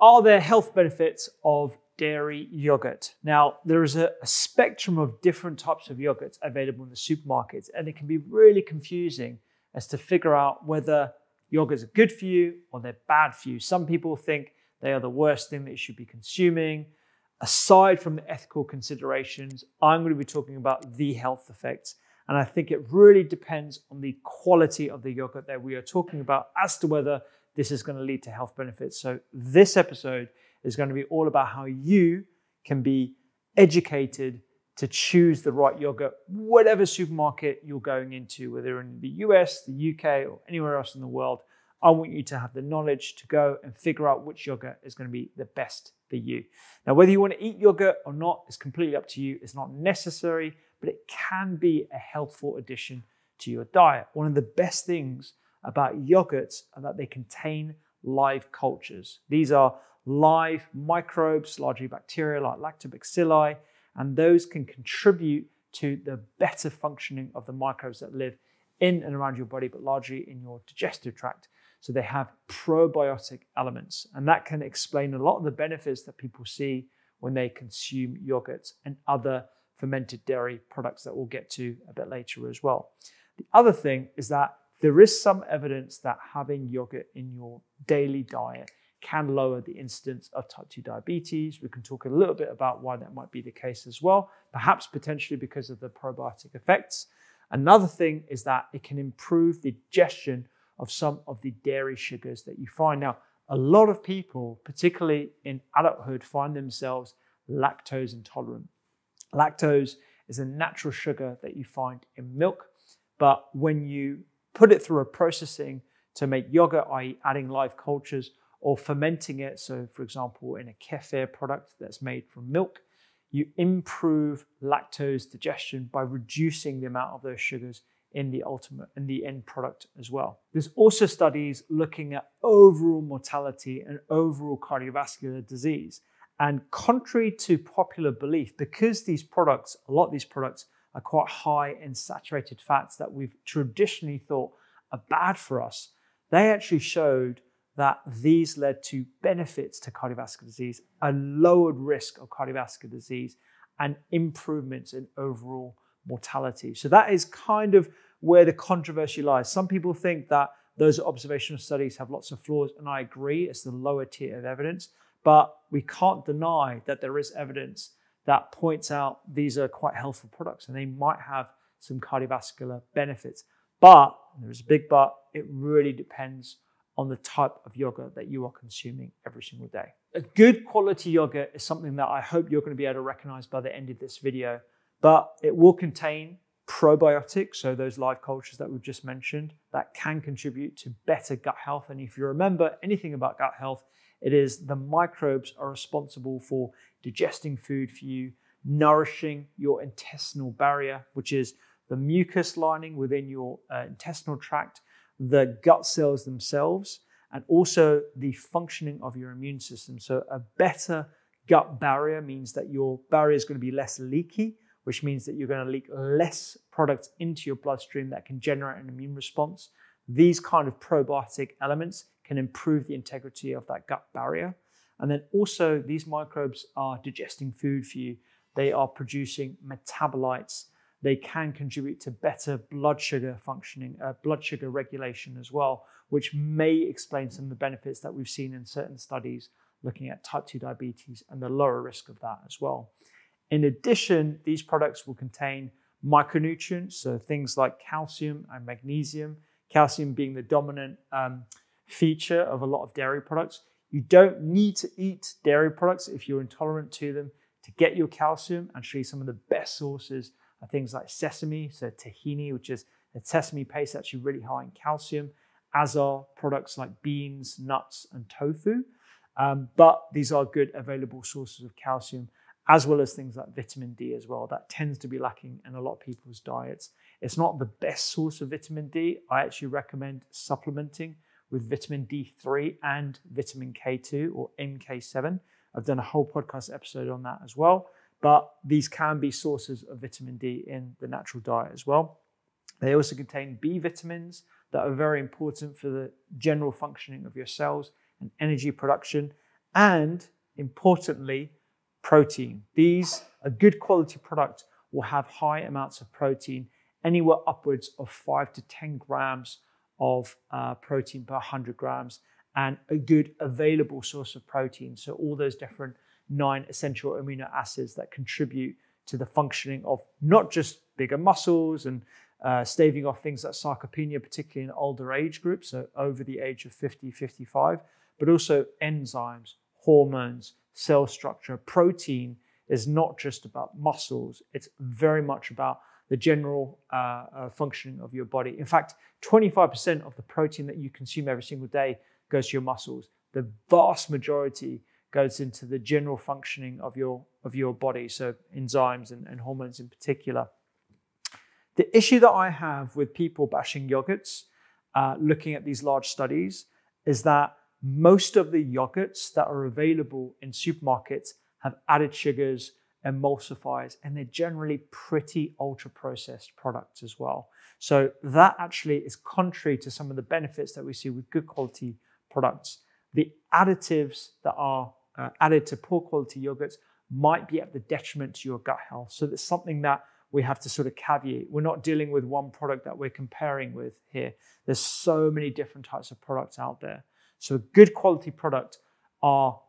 Are there health benefits of dairy yogurt? Now, there is a spectrum of different types of yogurts available in the supermarkets, and it can be really confusing as to figure out whether yogurts are good for you or they're bad for you. Some people think they are the worst thing that you should be consuming. Aside from the ethical considerations, I'm going to be talking about the health effects. And I think it really depends on the quality of the yogurt that we are talking about as to whether this is going to lead to health benefits. So this episode is going to be all about how you can be educated to choose the right yogurt, whatever supermarket you're going into, whether in the US, the UK, or anywhere else in the world. I want you to have the knowledge to go and figure out which yogurt is going to be the best for you. Now, whether you want to eat yogurt or not is completely up to you. It's not necessary, but it can be a healthful addition to your diet. One of the best things about yogurts are that they contain live cultures. These are live microbes, largely bacteria like lactobacilli, and those can contribute to the better functioning of the microbes that live in and around your body, but largely in your digestive tract. So they have probiotic elements, and that can explain a lot of the benefits that people see when they consume yogurts and other fermented dairy products that we'll get to a bit later as well. The other thing is that there is some evidence that having yogurt in your daily diet can lower the incidence of type 2 diabetes. We can talk a little bit about why that might be the case as well, perhaps potentially because of the probiotic effects. Another thing is that it can improve the digestion of some of the dairy sugars that you find. Now, a lot of people, particularly in adulthood, find themselves lactose intolerant. Lactose is a natural sugar that you find in milk, but when you put it through a processing to make yogurt, i.e. adding live cultures or fermenting it, so for example, in a kefir product that's made from milk, you improve lactose digestion by reducing the amount of those sugars in the end product as well. There's also studies looking at overall mortality and overall cardiovascular disease. And contrary to popular belief, because a lot of these products are quite high in saturated fats that we've traditionally thought are bad for us, they actually showed that these led to benefits to cardiovascular disease, a lowered risk of cardiovascular disease, and improvements in overall mortality. So that is kind of where the controversy lies. Some people think that those observational studies have lots of flaws, and I agree, it's the lower tier of evidence, but we can't deny that there is evidence that points out these are quite healthful products and they might have some cardiovascular benefits. But, and there's a big but, it really depends on the type of yogurt that you are consuming every single day. A good quality yogurt is something that I hope you're going to be able to recognize by the end of this video, but it will contain probiotics, so those live cultures that we've just mentioned, that can contribute to better gut health. And if you remember anything about gut health, it is the microbes are responsible for digesting food for you, nourishing your intestinal barrier, which is the mucus lining within your intestinal tract, the gut cells themselves, and also the functioning of your immune system. So a better gut barrier means that your barrier is going to be less leaky, which means that you're going to leak less products into your bloodstream that can generate an immune response. These kind of probiotic elements can improve the integrity of that gut barrier. And then also these microbes are digesting food for you. They are producing metabolites. They can contribute to better blood sugar functioning, blood sugar regulation as well, which may explain some of the benefits that we've seen in certain studies looking at type 2 diabetes and the lower risk of that as well. In addition, these products will contain micronutrients, so things like calcium and magnesium, calcium being the dominant feature of a lot of dairy products. You don't need to eat dairy products if you're intolerant to them to get your calcium. Actually, some of the best sources are things like sesame, so tahini, which is a sesame paste actually really high in calcium, as are products like beans, nuts, and tofu. But these are good available sources of calcium, as well as things like vitamin D as well. That tends to be lacking in a lot of people's diets. It's not the best source of vitamin D. I actually recommend supplementing with vitamin D3 and vitamin K2 or MK7. I've done a whole podcast episode on that as well. But these can be sources of vitamin D in the natural diet as well. They also contain B vitamins that are very important for the general functioning of your cells and energy production. and importantly, protein. These, a good quality product will have high amounts of protein, anywhere upwards of 5 to 10 grams of protein per 100 grams, and a good available source of protein. So all those different 9 essential amino acids that contribute to the functioning of not just bigger muscles and staving off things like sarcopenia, particularly in older age groups, so over the age of 50, 55, but also enzymes, hormones, cell structure. Protein is not just about muscles, it's very much about the general functioning of your body. In fact, 25% of the protein that you consume every single day goes to your muscles. The vast majority goes into the general functioning of your body, so enzymes and hormones in particular. The issue that I have with people bashing yogurts, looking at these large studies, is that most of the yogurts that are available in supermarkets have added sugars, emulsifiers, and they're generally pretty ultra-processed products as well. So that actually is contrary to some of the benefits that we see with good quality products. The additives that are added to poor quality yogurts might be at the detriment to your gut health. So that's something that we have to sort of caveat. We're not dealing with one product that we're comparing with here. There's so many different types of products out there. So a good quality product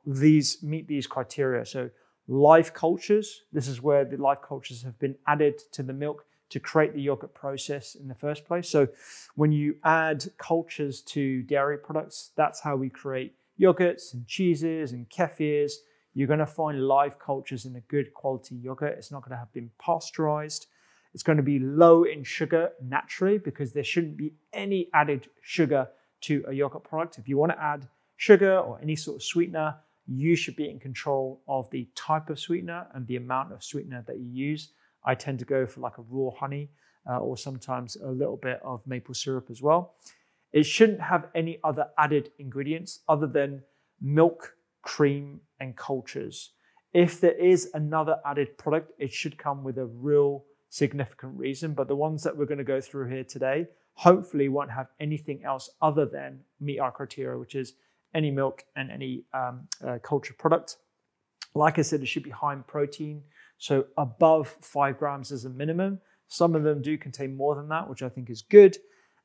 meet these criteria. So live cultures, this is where the live cultures have been added to the milk to create the yogurt process in the first place. So when you add cultures to dairy products, that's how we create yogurts and cheeses and kefirs. You're going to find live cultures in a good quality yogurt. It's not going to have been pasteurized. It's going to be low in sugar naturally because there shouldn't be any added sugar to a yogurt product. If you want to add sugar or any sort of sweetener, you should be in control of the type of sweetener and the amount of sweetener that you use. I tend to go for like a raw honey or sometimes a little bit of maple syrup as well. It shouldn't have any other added ingredients other than milk, cream, and cultures. If there is another added product, it should come with a real significant reason, but the ones that we're going to go through here today hopefully won't have anything else other than meet our criteria, which is any milk and any culture product. Like I said, it should be high in protein, so above 5 grams as a minimum. Some of them do contain more than that, which I think is good,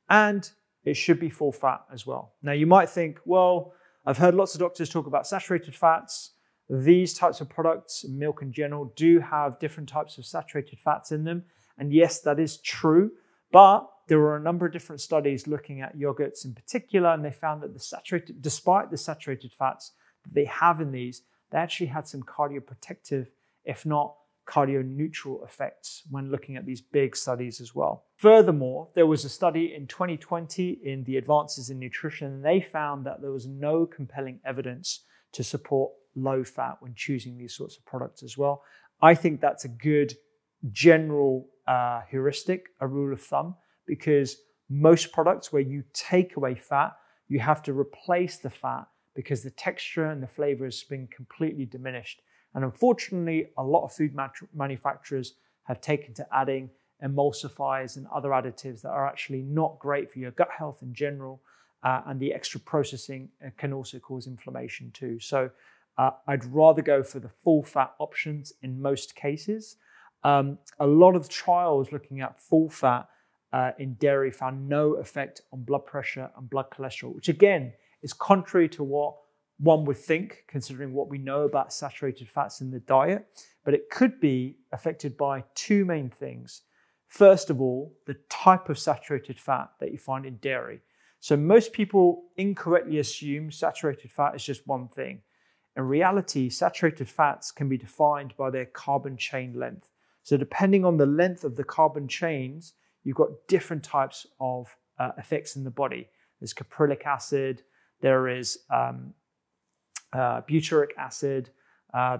and it should be full fat as well. Now you might think, well, I've heard lots of doctors talk about saturated fats. These types of products, milk in general, do have different types of saturated fats in them. And yes, that is true. But there were a number of different studies looking at yogurts in particular, and they found that despite the saturated fats that they have in these, they actually had some cardioprotective, if not cardio-neutral effects when looking at these big studies as well. Furthermore, there was a study in 2020 in the Advances in Nutrition, and they found that there was no compelling evidence to support low fat when choosing these sorts of products as well. I think that's a good general heuristic, a rule of thumb, because most products where you take away fat, you have to replace the fat because the texture and the flavor has been completely diminished. And unfortunately, a lot of food manufacturers have taken to adding emulsifiers and other additives that are actually not great for your gut health in general. And the extra processing can also cause inflammation too. So I'd rather go for the full fat options in most cases. A lot of trials looking at full fat in dairy found no effect on blood pressure and blood cholesterol, which again is contrary to what one would think, considering what we know about saturated fats in the diet. But it could be affected by two main things. First of all, the type of saturated fat that you find in dairy. So most people incorrectly assume saturated fat is just one thing. In reality, saturated fats can be defined by their carbon chain length. So depending on the length of the carbon chains, you've got different types of effects in the body. There's caprylic acid, there is butyric acid,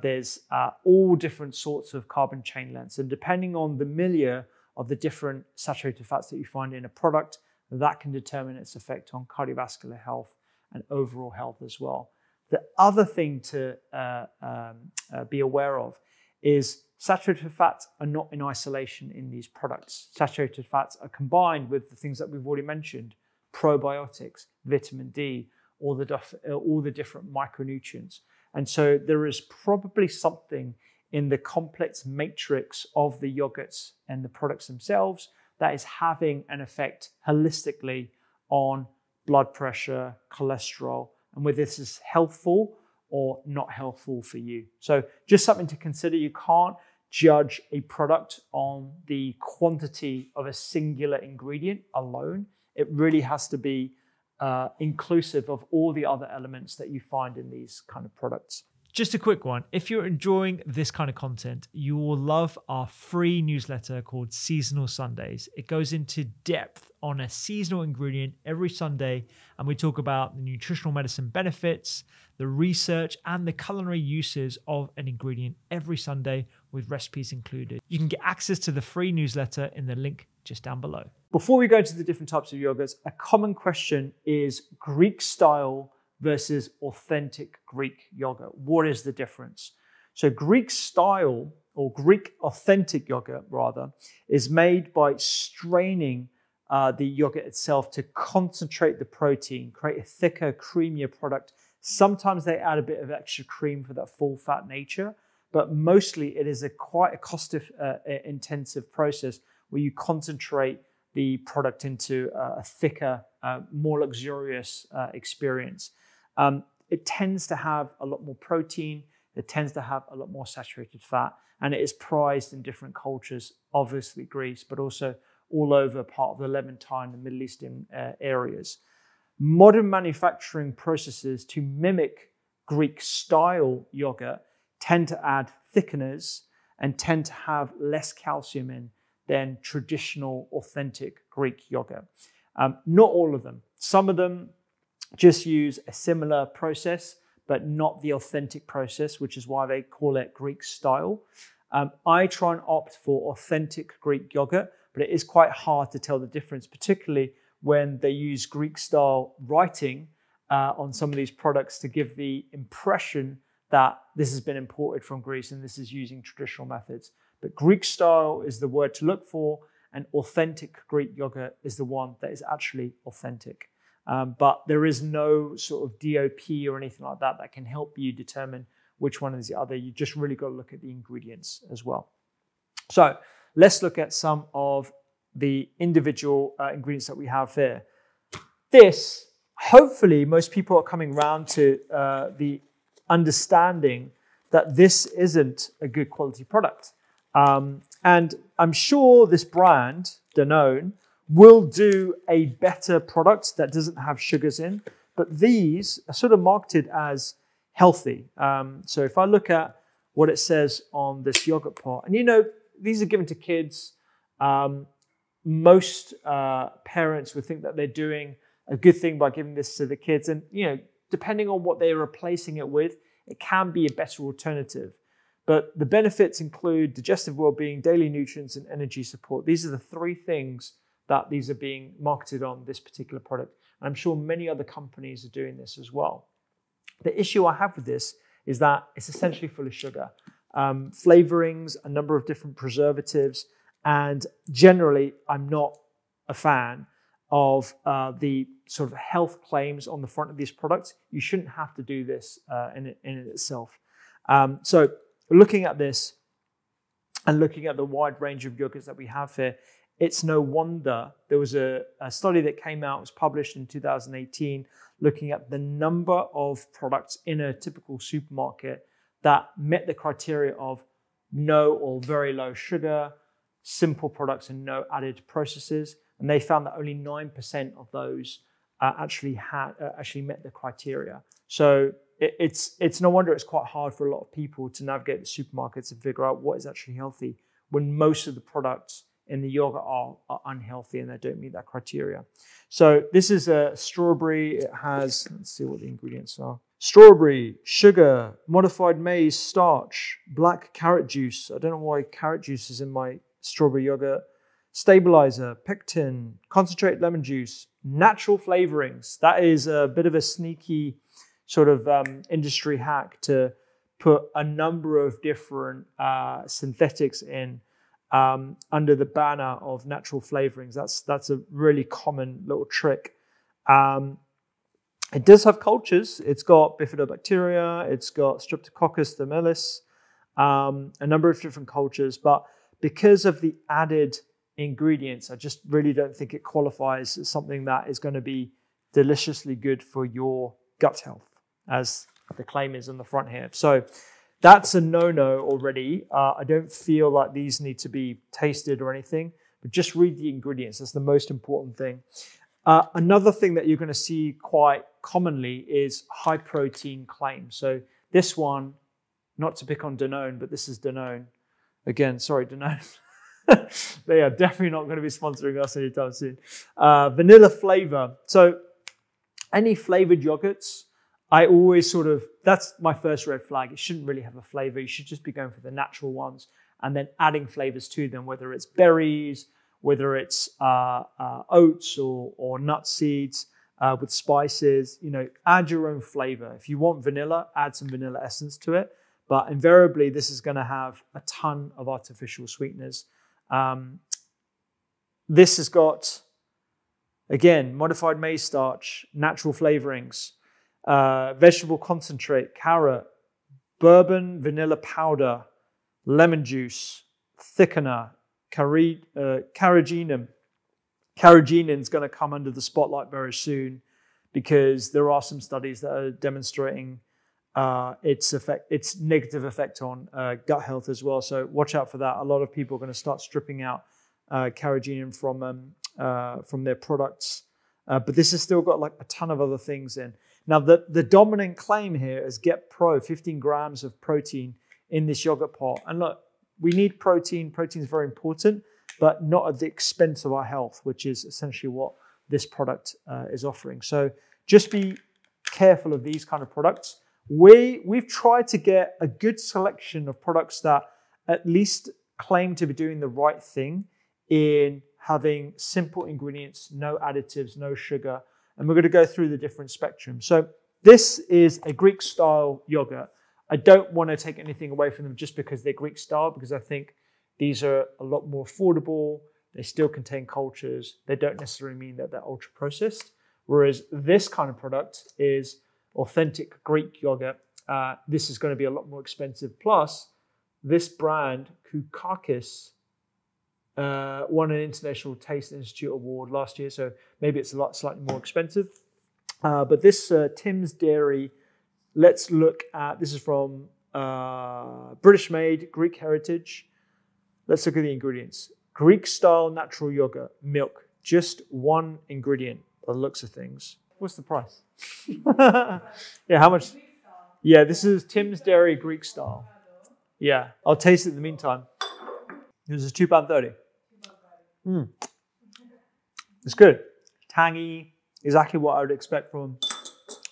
there's all different sorts of carbon chain lengths. And depending on the milieu of the different saturated fats that you find in a product, that can determine its effect on cardiovascular health and overall health as well. The other thing to be aware of is saturated fats are not in isolation in these products. Saturated fats are combined with the things that we've already mentioned, probiotics, vitamin D, all the different micronutrients. And so there is probably something in the complex matrix of the yogurts and the products themselves that is having an effect holistically on blood pressure, cholesterol, and whether this is helpful or not helpful for you. So just something to consider. You can't judge a product on the quantity of a singular ingredient alone. It really has to be inclusive of all the other elements that you find in these kind of products. Just a quick one. If you're enjoying this kind of content, you will love our free newsletter called Seasonal Sundays. It goes into depth on a seasonal ingredient every Sunday, and we talk about the nutritional medicine benefits, the research, and the culinary uses of an ingredient every Sunday with recipes included. You can get access to the free newsletter in the link just down below. Before we go into the different types of yogurts, a common question is Greek style versus authentic Greek yogurt. What is the difference? So Greek style, or Greek authentic yogurt rather, is made by straining the yogurt itself to concentrate the protein, create a thicker, creamier product. Sometimes they add a bit of extra cream for that full fat nature, but mostly it is quite a cost-intensive process where you concentrate the product into a thicker, more luxurious experience. It tends to have a lot more protein, it tends to have a lot more saturated fat, and it is prized in different cultures, obviously Greece, but also all over part of the Levantine and Middle Eastern areas. Modern manufacturing processes to mimic Greek style yogurt tend to add thickeners and tend to have less calcium in than traditional authentic Greek yogurt. Not all of them. Some of them just use a similar process, but not the authentic process, which is why they call it Greek style. I try and opt for authentic Greek yogurt, but it is quite hard to tell the difference, particularly when they use Greek style writing on some of these products to give the impression that this has been imported from Greece and this is using traditional methods. But Greek style is the word to look for, and authentic Greek yogurt is the one that is actually authentic. But there is no sort of DOP or anything like that that can help you determine which one is the other. You just really got to look at the ingredients as well. So let's look at some of the individual ingredients that we have here. This, hopefully, most people are coming around to the understanding that this isn't a good quality product. And I'm sure this brand, Danone, will do a better product that doesn't have sugars in, but these are sort of marketed as healthy. So if I look at what it says on this yogurt pot, and you know, these are given to kids. Most parents would think that they're doing a good thing by giving this to the kids. And, you know, depending on what they're replacing it with, it can be a better alternative. But the benefits include digestive well-being, daily nutrients, and energy support. These are the three things that these are being marketed on this particular product. And I'm sure many other companies are doing this as well. The issue I have with this is that it's essentially full of sugar, flavorings, a number of different preservatives, and generally I'm not a fan of the sort of health claims on the front of these products. You shouldn't have to do this in it itself. So looking at this and looking at the wide range of yogurts that we have here, it's no wonder there was a study that came out, was published in 2018, looking at the number of products in a typical supermarket that met the criteria of no or very low sugar, simple products and no added processes. And they found that only 9% of those actually met the criteria. So it's no wonder it's quite hard for a lot of people to navigate the supermarkets and figure out what is actually healthy when most of the products in the yogurt are unhealthy and they don't meet that criteria. So this is a strawberry. It has, let's see what the ingredients are. Strawberry, sugar, modified maize, starch, black carrot juice. I don't know why carrot juice is in my strawberry yogurt. Stabilizer, pectin, concentrated lemon juice, natural flavorings. That is a bit of a sneaky sort of industry hack to put a number of different synthetics in under the banner of natural flavorings. That's a really common little trick. It does have cultures. It's got bifidobacteria, it's got streptococcus thermelis, a number of different cultures, but because of the added ingredients, I just really don't think it qualifies as something that is going to be deliciously good for your gut health, as the claim is on the front here. So that's a no-no already. I don't feel like these need to be tasted or anything, but just read the ingredients. That's the most important thing. Another thing that you're going to see quite commonly is high protein claims. So this one, not to pick on Danone, but this is Danone. Again, sorry, Danone. They are definitely not going to be sponsoring us anytime soon. Vanilla flavor. So any flavored yogurts, I always that's my first red flag. It shouldn't really have a flavor. You should just be going for the natural ones and then adding flavors to them, whether it's berries, whether it's oats or nut seeds with spices. Add your own flavor. If you want vanilla, add some vanilla essence to it. But invariably, this is going to have a ton of artificial sweeteners. This has got, again, modified maize starch, natural flavorings, vegetable concentrate, carrot, bourbon vanilla powder, lemon juice, thickener, carrageenan. Carrageenan is going to come under the spotlight very soon because there are some studies that are demonstrating its negative effect on gut health as well. So watch out for that. A lot of people are going to start stripping out carrageenan from their products. But this has still got like a ton of other things in. Now, the dominant claim here is Get Pro, 15 grams of protein in this yogurt pot. And look, we need protein. Protein is very important, but not at the expense of our health, which is essentially what this product is offering. So just be careful of these kind of products. We've tried to get a good selection of products that at least claim to be doing the right thing in having simple ingredients, no additives, no sugar. And we're going to go through the different spectrum. So this is a Greek style yogurt. I don't want to take anything away from them just because they're Greek style, because I think these are a lot more affordable. They still contain cultures. They don't necessarily mean that they're ultra processed. Whereas this kind of product is authentic Greek yogurt. This is going to be a lot more expensive. Plus, this brand, COOKBOOKS, won an International Taste Institute Award last year, so maybe it's slightly more expensive. But this Tim's Dairy, let's look at, this is from British made, Greek heritage. Let's look at the ingredients. Greek style natural yogurt, milk, just one ingredient by the looks of things. What's the price? Yeah, how much? Yeah, this is Tim's Dairy Greek style. Yeah, I'll taste it in the meantime. This is £2.30. It's good. Tangy, exactly what I would expect from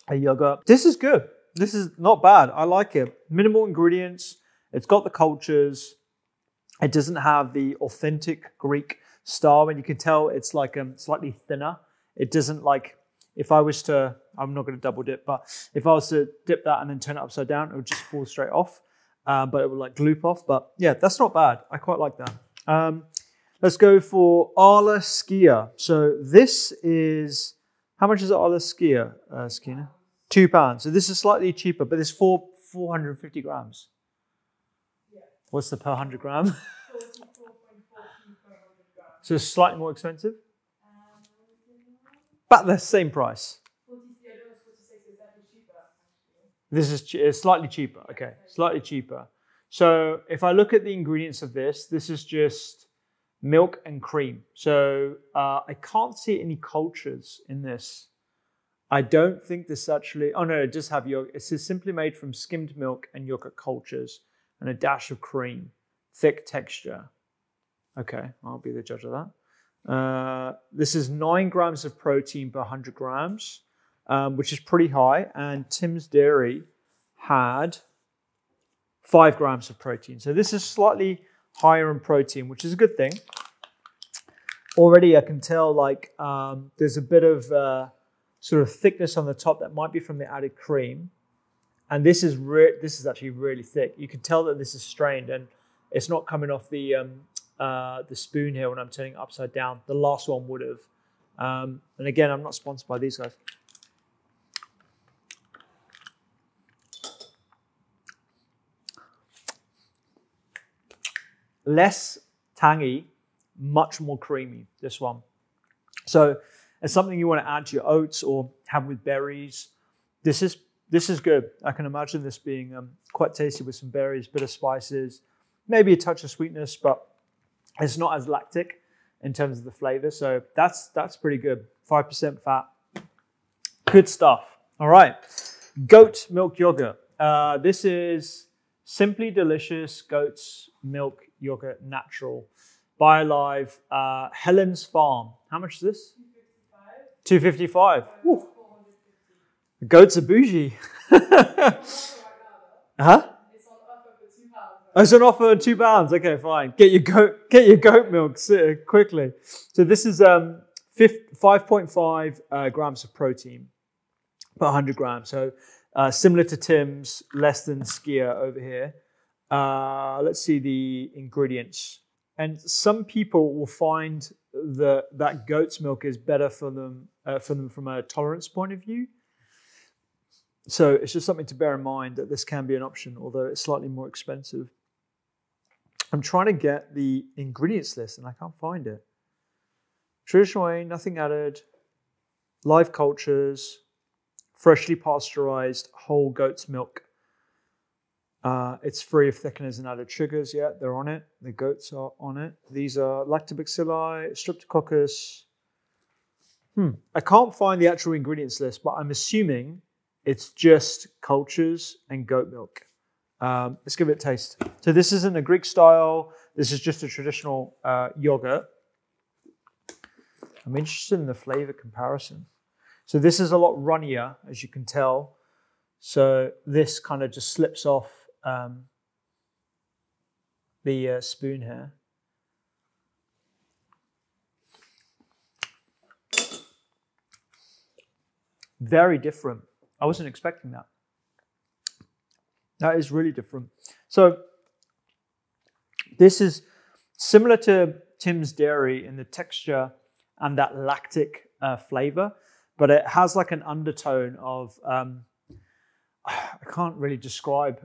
a yogurt. This is good. This is not bad. I like it. Minimal ingredients. It's got the cultures. It doesn't have the authentic Greek style, and you can tell it's like slightly thinner. It doesn't like, if I was to, I'm not going to double dip, but if I was to dip that and then turn it upside down, it would just fall straight off. But it would like gloop off. But yeah, that's not bad. I quite like that. Let's go for Arla Skia. So this is, how much is Arla Skia, Skeena? £2. So this is slightly cheaper, but it's 450 grams. Yeah. What's the per 100 gram? 44.4p per 100 grams. So it's slightly more expensive? About the same price. 46 is actually cheaper. This is slightly cheaper. Okay, slightly cheaper. So if I look at the ingredients of this, this is just milk and cream. So I can't see any cultures in this. I don't think this actually, oh no, it does have yogurt. It says simply made from skimmed milk and yogurt cultures and a dash of cream, thick texture. Okay, I'll be the judge of that. This is 9 grams of protein per 100 grams, which is pretty high. And Tim's Dairy had 5 grams of protein. So this is slightly higher in protein, which is a good thing. Already I can tell like there's a bit of sort of thickness on the top that might be from the added cream. And this is actually really thick. You can tell that this is strained and it's not coming off the spoon here when I'm turning it upside down. The last one would have. And again, I'm not sponsored by these guys. less tangy, much more creamy, this one. So it's something you want to add to your oats or have with berries. This is good. I can imagine this being quite tasty with some berries, bit of spices, maybe a touch of sweetness, but it's not as lactic in terms of the flavor. So that's pretty good. 5% fat. Good stuff. All right. Goat milk yogurt. This is Simply Delicious Goat's Milk Yogurt Natural. BioLive, Helen's Farm. How much is this? $2.55. The goats are bougie. Huh? Oh, it's on offer at £2. Okay, fine. Get your goat milk quickly. So this is 5.5 grams of protein per 100 grams. So similar to Tim's, less than Skia over here. Let's see the ingredients. And some people will find that goat's milk is better for them from a tolerance point of view. So it's just something to bear in mind that this can be an option, although it's slightly more expensive. I'm trying to get the ingredients list and I can't find it. Traditional whey, nothing added. Live cultures, freshly pasteurized whole goat's milk. It's free of thickeners and added sugars. Yeah, they're on it. The goats are on it. These are lactobacilli, streptococcus. I can't find the actual ingredients list, but I'm assuming it's just cultures and goat milk. Let's give it a taste. So this isn't a Greek style. This is just a traditional yogurt. I'm interested in the flavor comparison. So this is a lot runnier, as you can tell. So this kind of just slips off the spoon here. Very different. I wasn't expecting that. That is really different. So this is similar to Tim's Dairy in the texture and that lactic flavor, but it has like an undertone of, I can't really describe,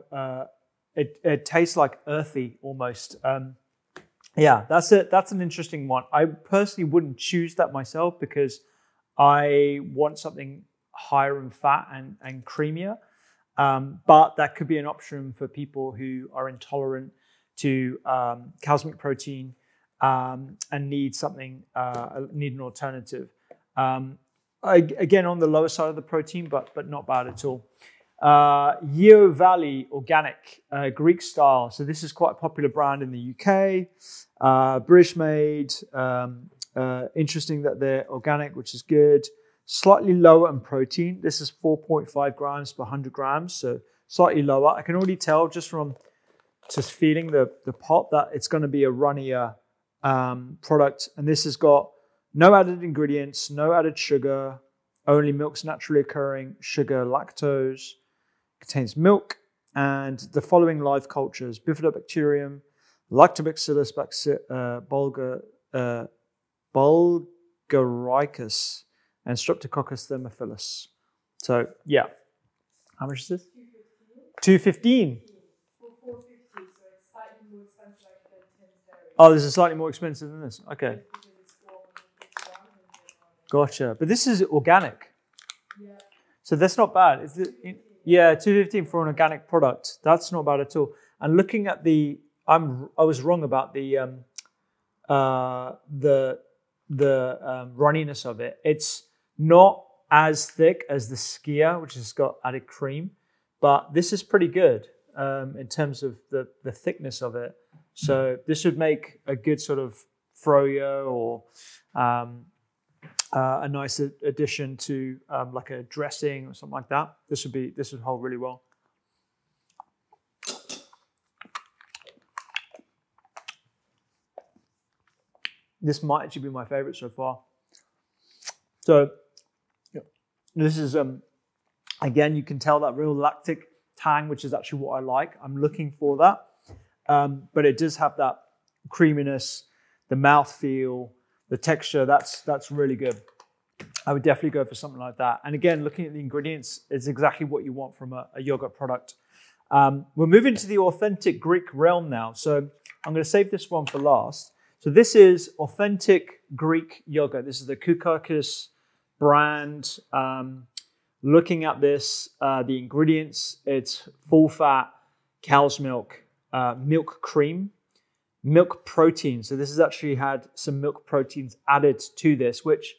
it tastes like earthy almost. Yeah, that's it. That's an interesting one. I personally wouldn't choose that myself because I want something higher in fat and creamier. But that could be an option for people who are intolerant to cow's milk protein and need something, need an alternative. Again, on the lower side of the protein, but not bad at all. Yeo Valley Organic, Greek style. So this is quite a popular brand in the UK. British made. Interesting that they're organic, which is good. Slightly lower in protein. This is 4.5 grams per 100 grams, so slightly lower. I can already tell just from feeling the pot that it's going to be a runnier product. And this has got no added ingredients, no added sugar, only milk's naturally occurring sugar, lactose. Contains milk and the following live cultures: Bifidobacterium, Lactobacillus bulgaricus, and Streptococcus thermophilus. So yeah, how much is this? $2.15. Oh, this is slightly more expensive than this. Okay, gotcha. But this is organic, so that's not bad. Is it? Yeah, $2.15 for an organic product. That's not bad at all. And looking at the, I was wrong about the runniness of it. It's not as thick as the Skia, which has got added cream, but this is pretty good in terms of the thickness of it. So this would make a good sort of froyo or a nice addition to like a dressing or something like that. This would hold really well. This might actually be my favorite so far. So this is again, you can tell that real lactic tang, which is actually what I like. I'm looking for that, but it does have that creaminess, the mouthfeel. The texture, that's really good. I would definitely go for something like that. And again, looking at the ingredients, it's exactly what you want from a yogurt product. We're moving to the authentic Greek realm now. So I'm going to save this one for last. So this is authentic Greek yogurt. This is the COOKBOOKS brand. Looking at this, the ingredients, it's full fat, cow's milk, milk cream, milk protein. So this has actually had some milk proteins added to this, which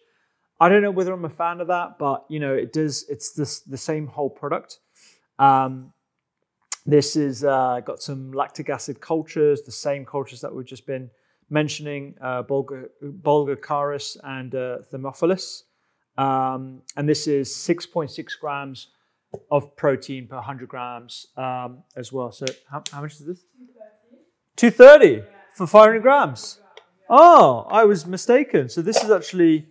I don't know whether I'm a fan of that, but you know, it's the same whole product. This is got some lactic acid cultures, the same cultures that we've just been mentioning, Bulgarcaris and Thermophilus. And this is 6.6 grams of protein per 100 grams as well. So how much is this? 230 for 500 grams. Oh, I was mistaken. So this is actually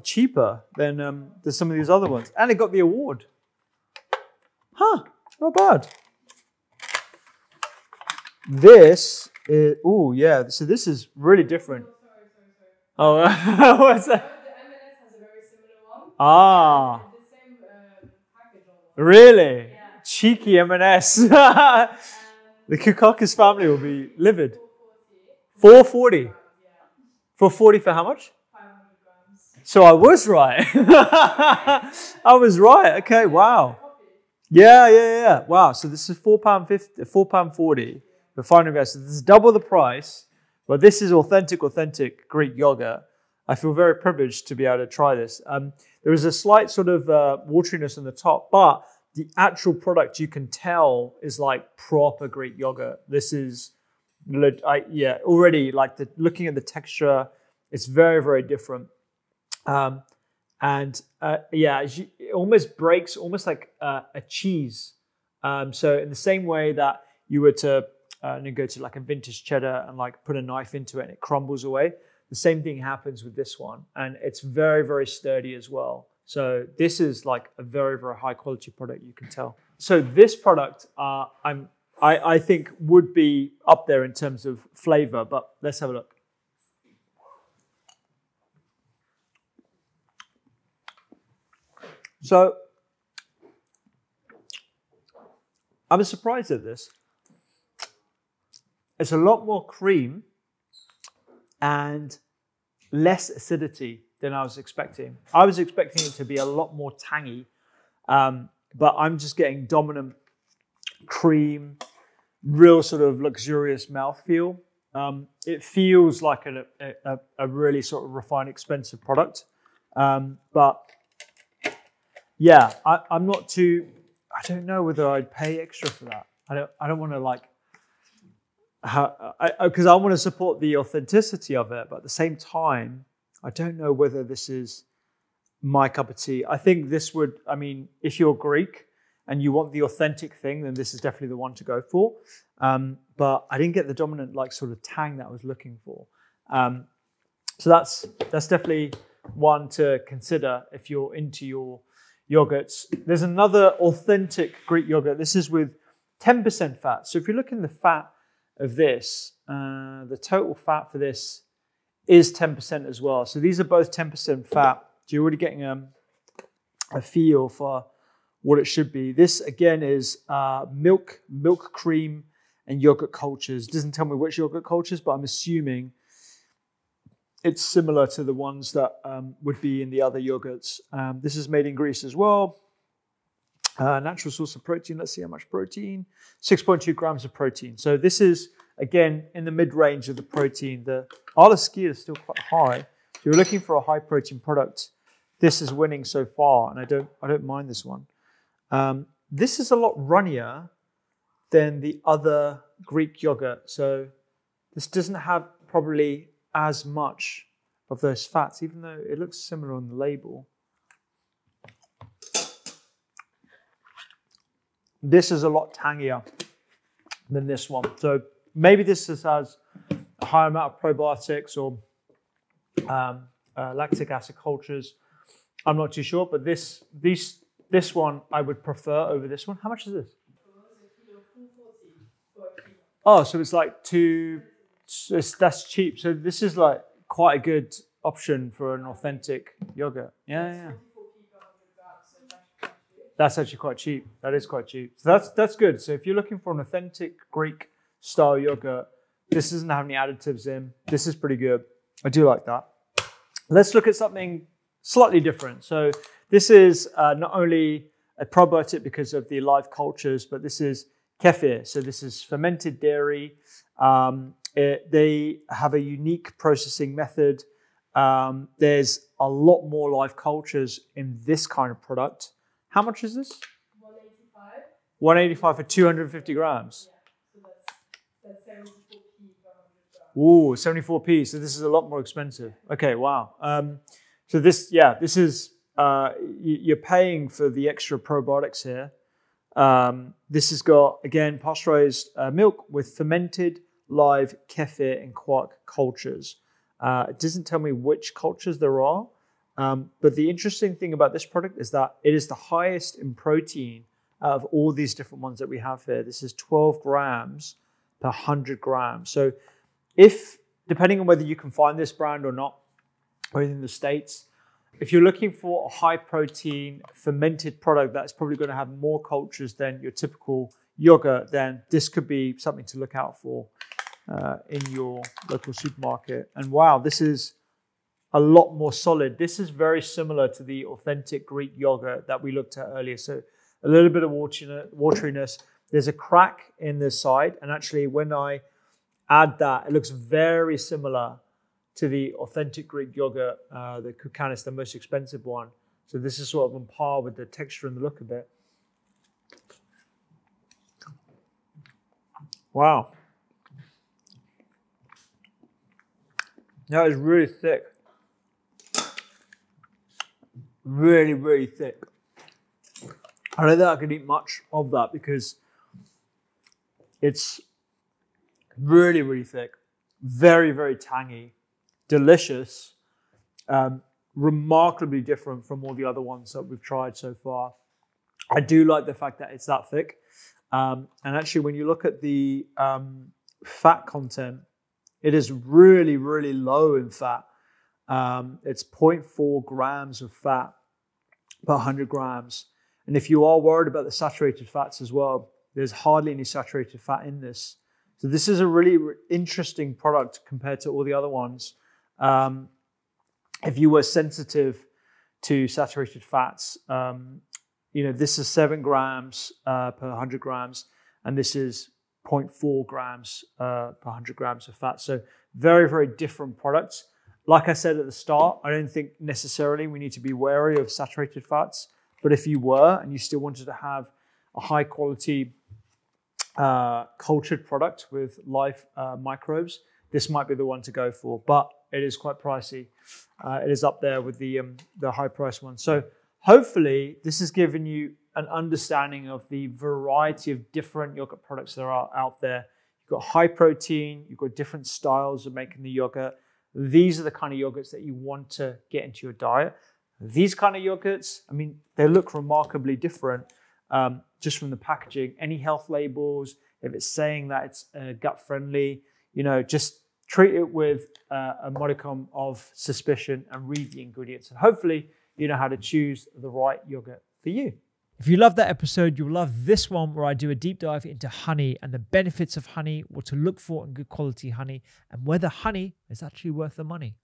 cheaper than some of these other ones. And it got the award. Huh, not bad. This is, oh yeah, so this is really different. Oh, what's that? Ah, really? Yeah. Cheeky M&S. The COOKBOOKS family will be livid. 440. 440 for how much? 500 grams. So I was right. I was right. Okay, wow. Yeah. Wow. So this is £4.50, £4.40 for 500 grams. So this is double the price, but this is authentic Greek yogurt. I feel very privileged to be able to try this. There is a slight sort of wateriness on the top, but the actual product you can tell is like proper Greek yogurt. This is, already like looking at the texture, it's very, very different. It almost breaks, almost like a cheese. So in the same way that you were to go to like a vintage cheddar and like put a knife into it and it crumbles away, the same thing happens with this one, and it's very, very sturdy as well. So this is like a very, very high quality product, you can tell. So this product, I think would be up there in terms of flavor, but let's have a look. So I'm surprised at this. It's a lot more cream and less acidity than I was expecting. I was expecting it to be a lot more tangy, but I'm just getting dominant cream, real sort of luxurious mouthfeel. It feels like a really sort of refined, expensive product. But yeah, I'm not too, I don't know whether I'd pay extra for that. I don't want to like, because I want to support the authenticity of it, but at the same time, I don't know whether this is my cup of tea. I think this would, I mean, if you're Greek and you want the authentic thing, then this is definitely the one to go for. But I didn't get the dominant like sort of tang that I was looking for. So that's definitely one to consider if you're into your yogurts. There's another authentic Greek yogurt. This is with 10% fat. So if you look in the fat of this, the total fat for this is 10% as well. So these are both 10% fat. So you're already getting a feel for what it should be. This again is milk cream and yogurt cultures. It doesn't tell me which yogurt cultures, but I'm assuming it's similar to the ones that would be in the other yogurts. This is made in Greece as well. Natural source of protein. Let's see how much protein. 6.2 grams of protein. So this is, again, in the mid-range of the protein. The Alaski is still quite high. If you're looking for a high-protein product, this is winning so far, and I don't mind this one. This is a lot runnier than the other Greek yogurt. So this doesn't have probably as much of those fats, even though it looks similar on the label. This is a lot tangier than this one. So maybe this just has a higher amount of probiotics or lactic acid cultures. I'm not too sure, but this one I would prefer over this one. How much is this? Oh, so it's like that's cheap. So this is like quite a good option for an authentic yogurt. Yeah. That's actually quite cheap. That is quite cheap. So that's good. So if you're looking for an authentic Greek style yogurt, This doesn't have any additives in. This is pretty good. I do like that. Let's look at something slightly different. So this is not only a probiotic because of the live cultures, but this is kefir. So this is fermented dairy. They have a unique processing method. There's a lot more live cultures in this kind of product. How much is this? 185. 185 for 250 grams. Yeah, so that's 74p per 100 grams. Ooh, 74p. So this is a lot more expensive. Okay, wow. So this is, you're paying for the extra probiotics here. This has got, again, pasteurized milk with fermented live kefir and quark cultures. It doesn't tell me which cultures there are, but the interesting thing about this product is that it is the highest in protein out of all these different ones that we have here. This is 12 grams per 100 grams. So if, depending on whether you can find this brand or not, or in the States, if you're looking for a high protein fermented product that's probably going to have more cultures than your typical yogurt, then this could be something to look out for in your local supermarket. And wow, this is a lot more solid. This is very similar to the authentic Greek yogurt that we looked at earlier. So a little bit of wateriness. There's a crack in the side. And actually, when I add that, it looks very similar to the authentic Greek yogurt, the COOKBOOKS, the most expensive one. So this is sort of on par with the texture and the look of it. Wow. That is really thick. Really, really thick. I don't think I could eat much of that because it's really, really thick. Very, very tangy. Delicious. Remarkably different from all the other ones that we've tried so far. I do like the fact that it's that thick. And actually, when you look at the fat content, it is really, really low in fat. It's 0.4 grams of fat per 100 grams. And if you are worried about the saturated fats as well, there's hardly any saturated fat in this. So this is a really interesting product compared to all the other ones. If you were sensitive to saturated fats, this is 7 grams per 100 grams, and this is 0.4 grams per 100 grams of fat. So very, very different products. Like I said at the start, I don't think necessarily we need to be wary of saturated fats, but if you were and you still wanted to have a high quality cultured product with live microbes, this might be the one to go for, but it is quite pricey. It is up there with the high price one. So hopefully this has given you an understanding of the variety of different yogurt products that are out there. You've got high protein, you've got different styles of making the yogurt. These are the kind of yogurts that you want to get into your diet. These kind of yogurts, I mean, they look remarkably different just from the packaging. Any health labels, if it's saying that it's gut friendly, just treat it with a modicum of suspicion and read the ingredients. And hopefully you know how to choose the right yogurt for you. If you love that episode, you'll love this one where I do a deep dive into honey and the benefits of honey, what to look for in good quality honey, and whether honey is actually worth the money.